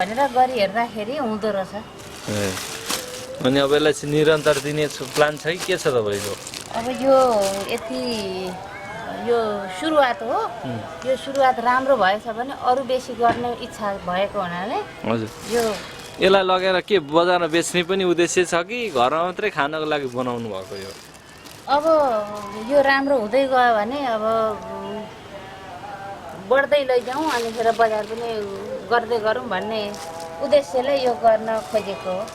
भनेर गरी हेर्दाखेरि हुँदो रहेछ। अनि अब यसलाई चाहिँ निरन्तर दिने प्लान छ कि के छ तपाईँको? अब यो यति यो सुरुवात हो। यो सुरुवात राम्रो भएछ भने अरू बेसी गर्ने इच्छा भएको हुनाले हजुर यो यसलाई लगेर के बजारमा बेच्ने पनि उद्देश्य छ कि घरमा मात्रै खानको लागि बनाउनु भएको यो? अब यो राम्रो हुँदै गयो भने अब बढ्दै लैजाउँ अनि फेरि बजार पनि गर्दै गरौँ भन्ने उद्देश्यले यो गर्न खोजेको हो।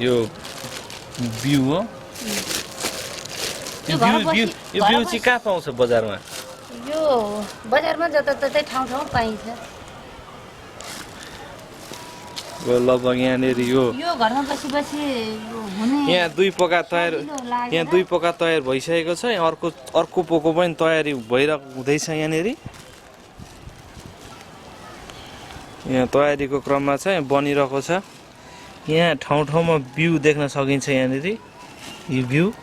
यो बिउ हो? यो बिउ चाहिँ कहाँ पाउँछ बजारमा? यो बजारमा जताततै ठाउँ ठाउँ पाइन्छ। लगभग यहाँनिर यो घरमा बसी बसी हुने यहाँ दुई पोका तयार भइसकेको छ। अर्को पोको पनि तयारी भइरहेको हुँदैछ यहाँनिर। यहाँ तयारीको क्रममा छ, यहाँ बनिरहेको छ। यहाँ ठाउँ ठाउँमा बिउ देख्न सकिन्छ यहाँनिर। यो बिउ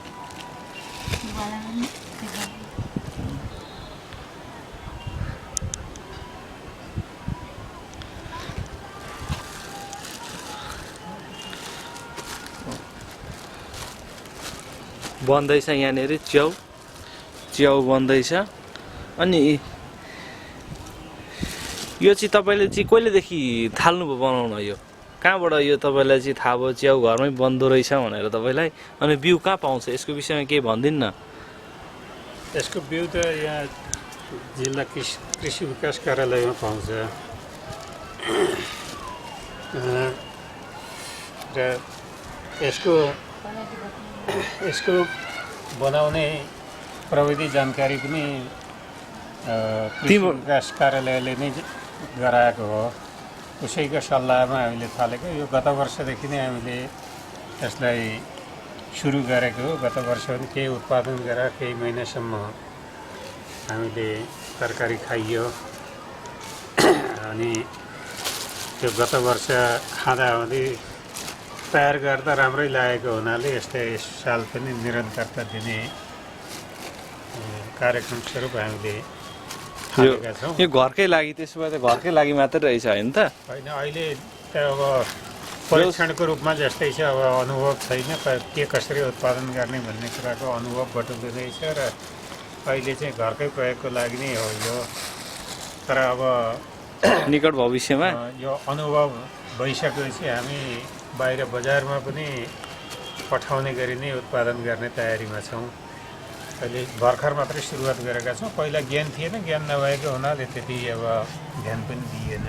बन्दैछ यहाँनिर। च्याउ बन्दैछ। अनि यो चाहिँ तपाईँले चाहिँ कहिलेदेखि थाल्नुभयो बनाउन? यो कहाँबाट यो तपाईँलाई चाहिँ थाहा भयो च्याउ घरमै बन्दो रहेछ भनेर तपाईँलाई? अनि बिउ कहाँ पाउँछ यसको विषयमा केही भनिदिनु न। यसको बिउ त यहाँ जिल्ला कृषि विकास कार्यालयमा पाउँछ। र यसको बनाउने प्रविधि जानकारी पनि कृषि विकास कार्यालयले नै गराएको हो। उसैको सल्लाहमा हामीले थालेको। यो गत वर्षदेखि नै हामीले यसलाई सुरु गरेको हो। गत वर्ष पनि केही उत्पादन गरेर केही महिनासम्म हामीले तरकारी खाइयो। अनि त्यो गत वर्ष खाँदाहुँदै तयार गर्दा राम्रै लागेको हुनाले यस्तै यस साल पनि निरन्तरता दिने कार्यक्रम स्वरूप हामीले थालेका छौँ। यो घरकै लागि, त्यसो भए त घरकै लागि मात्रै रहेछ होइन त? होइन, अहिले त अब परीक्षणको रूपमा जस्तै छ। अब अनुभव छैन के कसरी उत्पादन गर्ने भन्ने कुराको अनुभव बटुल्दै रहेछ र अहिले चाहिँ घरकै प्रयोगको लागि नै हो यो। तर अब निकट भविष्यमा यो अनुभव भइसकेपछि हामी बाहिर बजारमा पनि पठाउने गरी नै उत्पादन गर्ने तयारीमा छौँ। अहिले भर्खर मात्रै सुरुवात गरेका छौँ। पहिला ज्ञान थिएन, ज्ञान नभएको हुनाले त्यति अब ध्यान पनि दिएन।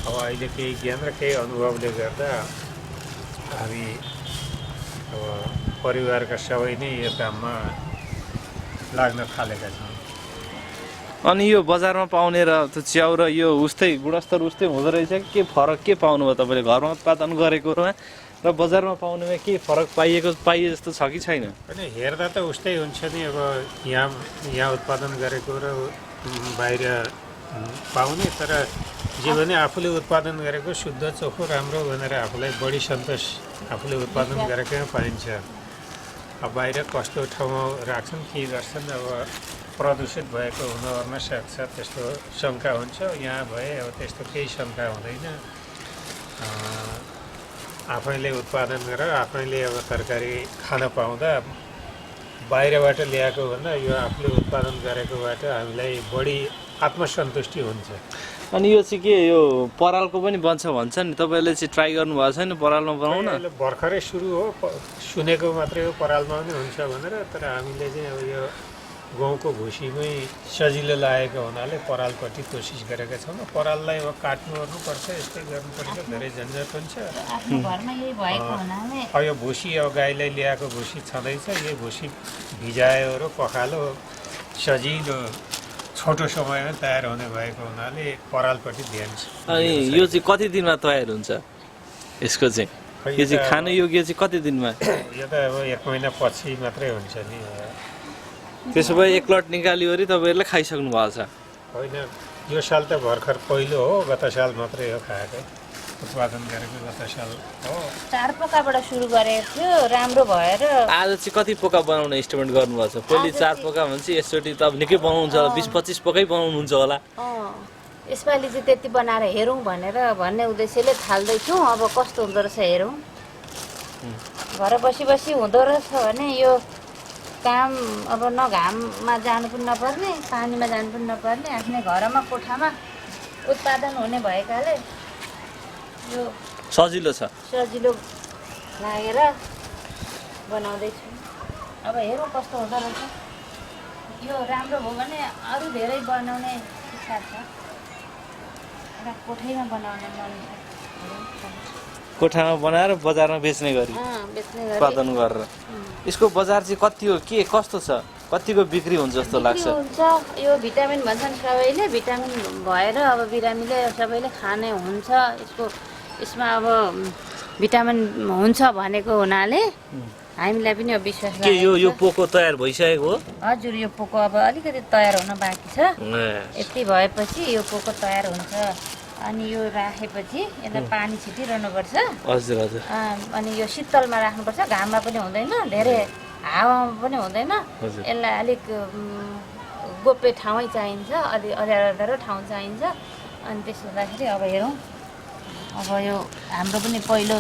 अब अहिले केही ज्ञान र केही अनुभवले गर्दा हामी अब परिवारका सबै नै यो काममा लाग्न थालेका छौँ। अनि यो बजारमा पाउने र त्यो च्याउ र यो उस्तै गुणस्तर उस्तै हुँदो रहेछ कि के फरक के पाउनुभयो तपाईँले घरमा उत्पादन गरेकोमा र बजारमा पाउनेमा के फरक पाइए जस्तो छ कि छैन? होइन, हेर्दा त उस्तै हुन्छ नि। अब यहाँ उत्पादन गरेको र बाहिर पाउने, तर जे भने आफूले उत्पादन गरेको शुद्ध चोखो राम्रो भनेर आफूलाई बढी सन्तोष आफूले उत्पादन गरेकैमा पाइन्छ। अब बाहिर कस्तो ठाउँमा राख्छन् के गर्छन्, अब प्रदूषित भएको हुन सक्छ, त्यस्तो शङ्का हुन्छ। यहाँ भए अब त्यस्तो केही शङ्का हुँदैन। आफैले उत्पादन गरेर आफैले अब तरकारी खान पाउँदा बाहिरबाट ल्याएको भन्दा यो आफूले उत्पादन गरेकोबाट हामीलाई बढी आत्मसन्तुष्टि हुन्छ। अनि यो चाहिँ के यो परालको पनि बन्छ भन्छ नि, तपाईँले चाहिँ ट्राई गर्नुभएको छैन परालमा बनाउन? भर्खरै सुरु हो, सुनेको मात्रै हो परालमा पनि हुन्छ भनेर। तर हामीले चाहिँ अब यो गाउँको भुसीमै सजिलो लागेको हुनाले परालपट्टि कोसिस गरेका छौँ। पराललाई अब काट्नु ओर्नुपर्छ, यस्तै गर्नुपर्छ, धेरै झन्झट हुन्छ। अब यो भुसी अब गाईलाई ल्याएको भुसी छँदैछ। यही भुसी भिजायोहरू पखालो सजिलो छोटो समयमा तयार हुने भएको हुनाले परालपट्टि ध्यान छ। अनि यो चाहिँ कति दिनमा तयार हुन्छ यसको चाहिँ? यो चाहिँ खानु योग्य चाहिँ कति दिनमा? यो त अब 1 महिना पछि मात्रै हुन्छ नि। त्यसो भए एक लट निकालिवरी तपाईँहरूले खाइसक्नु भएको छ? होइन, यो साल त भर्खर पहिलो हो। गत साल मात्रै हो खाएको, उत्पादन गरेको गत साल हो। 4 पोकाबाट सुरु गरेको थियो, राम्रो भएर आज चाहिँ कति पोका बनाउने एस्टिमेट गर्नुभएको छ? पहिले 4 पोका भन्छ, यसचोटि त अब निकै बनाउनुहुन्छ होला, 20-25 पोकै बनाउनुहुन्छ होला। यसपालि चाहिँ त्यति बनाएर हेरौँ भन्ने उद्देश्यले थाल्दैछौँ। अब कस्तो हुँदो रहेछ हेरौँ। घर बसी बसी हुँदो रहेछ भने यो काम अब न घाममा जानु पनि नपर्ने, पानीमा जानु पनि नपर्ने, आफ्नै घरमा कोठामा उत्पादन हुने भएकाले यो सजिलो छ। सजिलो लागेर बनाउँदैछु। अब हेरौँ कस्तो हुँदो रहेछ। यो राम्रो भयो भने अरू धेरै बनाउने इच्छा छ। एउटा कोठैमा बनाउने मन छ। कोठामा बनाएर बजारमा बेच्ने गरी बेच्ने गरी उत्पादन गरेर। यसको बजार चाहिँ कति हो, के कस्तो छ, कतिको बिक्री हुन्छ जस्तो लाग्छ? हुन्छ। यो भिटामिन भन्छन् सबैले, भिटामिन भएर अब बिरामीले सबैले खाने हुन्छ। यसमा अब भिटामिन हुन्छ भनेको हुनाले हामीलाई पनि अब विश्वास के यो पोको तयार भइसकेको हो? हजुर, यो पोको अब अलिकति तयार हुन बाँकी छ। यति भएपछि यो पोको तयार हुन्छ। अनि यो राखेपछि यसलाई पानी छिटिरहनुपर्छ। हजुर हजुर। अनि यो शीतलमा राख्नुपर्छ, घाममा पनि हुँदैन, धेरै हावामा पनि हुँदैन। यसलाई अलिक गोप्य ठाउँै चाहिन्छ, अलि अँध्यारो ठाउँ चाहिन्छ। अनि त्यसो हुँदाखेरि अब हेरौँ। अब यो हाम्रो पनि पहिलो